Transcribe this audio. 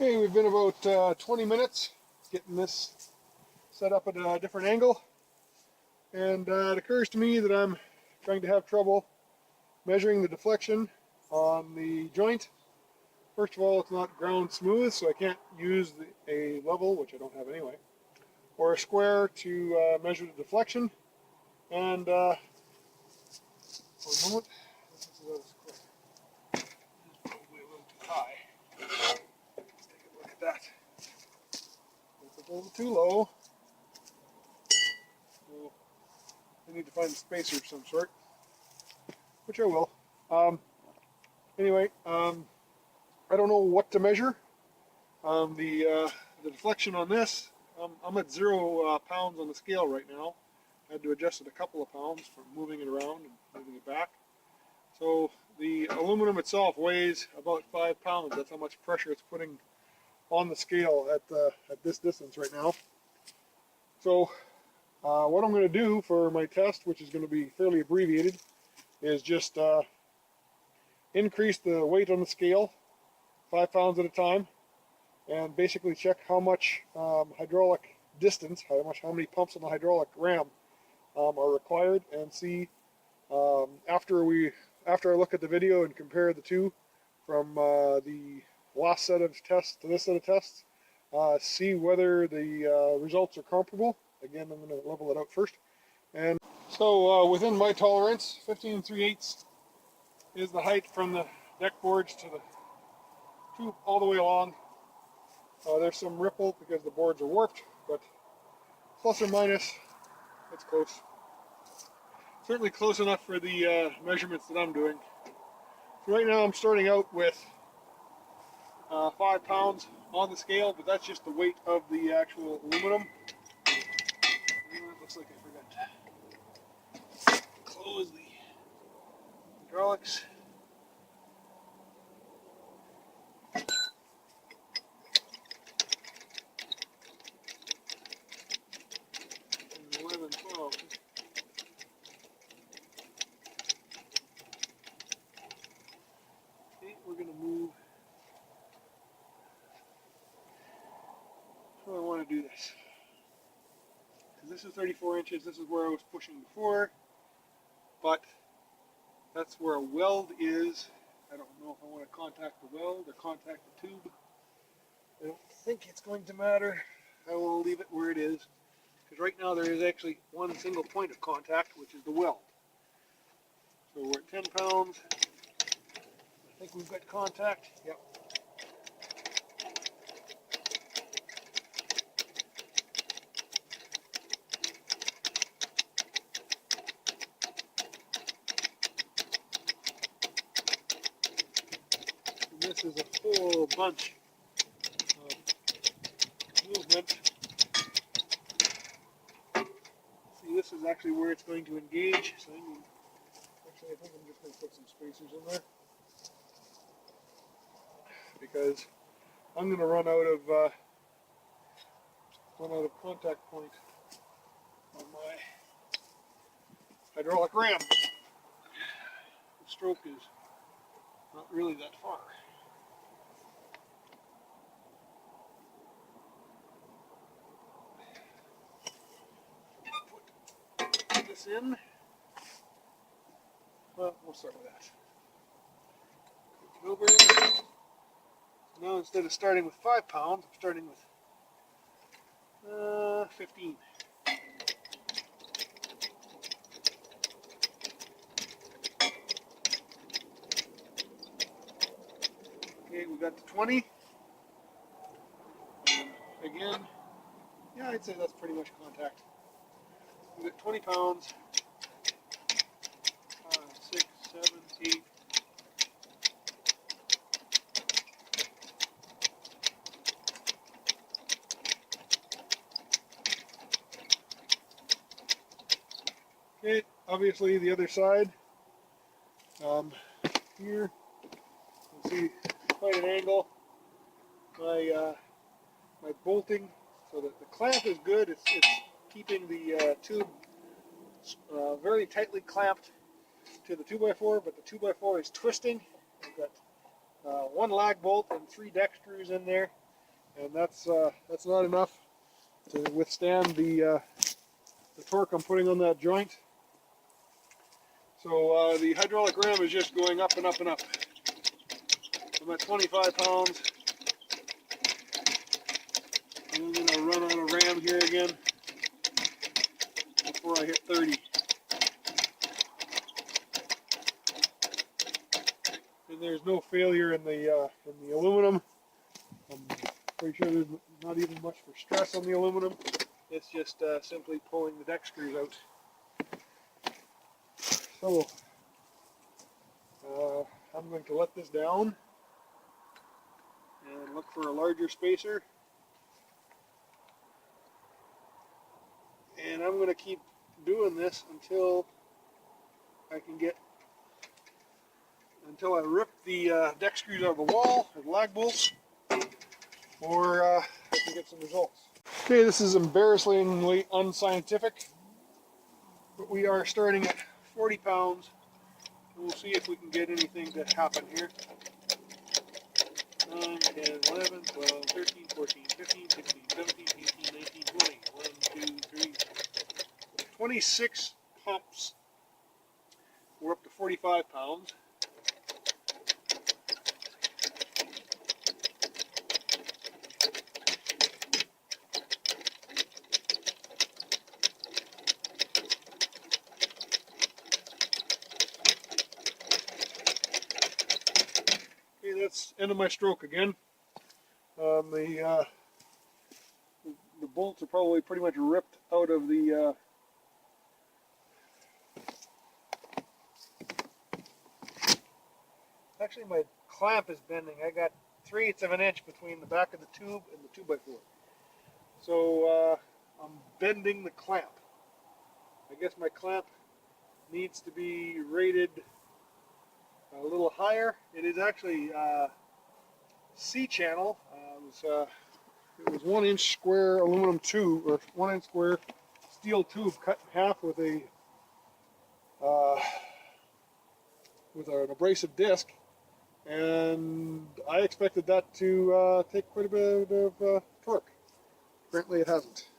Okay, we've been about 20 minutes getting this set up at a different angle, and it occurs to me that I'm going to have trouble measuring the deflection on the joint. First of all, it's not ground smooth, so I can't use a level, which I don't have anyway, or a square to measure the deflection. And for a moment, this is a square. This is probably a little too high. Let's take a look at that. It's a little too low. So I need to find a spacer of some sort, which I will. Anyway, I don't know what to measure. The deflection on this, I'm at 0 pounds on the scale right now. I had to adjust it a couple of pounds from moving it around and moving it back. So the aluminum itself weighs about 5 pounds. That's how much pressure it's putting on the scale at this distance right now. So what I'm going to do for my test, which is going to be fairly abbreviated, is just increase the weight on the scale 5 pounds at a time, and basically check how much hydraulic distance, how many pumps on the hydraulic ram are required, and see after I look at the video and compare the two from the last set of tests to this set of tests, see whether the results are comparable. Again, I'm going to level it out first. And so within my tolerance, 15 3/8 is the height from the deck boards to the tube all the way along. There's some ripple because the boards are warped, but plus or minus, it's close. Certainly close enough for the measurements that I'm doing. So right now I'm starting out with 5 pounds on the scale, but that's just the weight of the actual aluminum. It looks like I forgot to close the hydraulics. And 11, 12. Okay, we're going to move. How do I want to do this? This is 34 inches. This is where I was pushing before, but that's where a weld is. I don't know if I want to contact the weld or contact the tube. I don't think it's going to matter. I will leave it where it is, because right now there is actually one single point of contact, which is the weld. So we're at 10 pounds. I think we've got contact. Yep. This is a whole bunch of movement. See, this is actually where it's going to engage. So I think I'm just going to put some spacers in there, because I'm going to run out of contact point on my hydraulic ram. The stroke is not really that far. Put this in. Well, we'll start with that. Over. Now instead of starting with 5 pounds, I'm starting with 15. Okay, we got to 20. Again, yeah, I'd say that's pretty much contact. We got 20 pounds. 5, 6, 7, 8. Okay, obviously the other side, here, you can see quite an angle. My bolting, so that the clamp is good. It's keeping the tube very tightly clamped to the 2x4, but the 2x4 is twisting. I've got one lag bolt and 3 deck screws in there, and that's not enough to withstand the torque I'm putting on that joint. So the hydraulic ram is just going up and up and up. I'm at 25 pounds. And I'm going to run out of ram here again before I hit 30. And there's no failure in the aluminum. I'm pretty sure there's not even much for stress on the aluminum. It's just simply pulling the deck screws out. So I'm going to let this down and look for a larger spacer. And I'm going to keep doing this until I rip the deck screws out of the wall or the lag bolts, or I can get some results. Okay, this is embarrassingly unscientific, but we are starting at 40 pounds. And we'll see if we can get anything to happen here. 9, 10, 11, 12, 13, 14, 15, 16, 17, 18, 19, 20. 1, 2, 3, 26 pumps. We're up to 45 pounds. Okay, that's end of my stroke again. The bolts are probably pretty much ripped out of the actually my clamp is bending. I got 3/8 of an inch between the back of the tube and the 2x4. So I'm bending the clamp. I guess my clamp needs to be rated a little higher. It is actually C-channel. It was 1 inch square aluminum tube, or 1 inch square steel tube cut in half with an abrasive disc, and I expected that to take quite a bit of torque. Apparently it hasn't.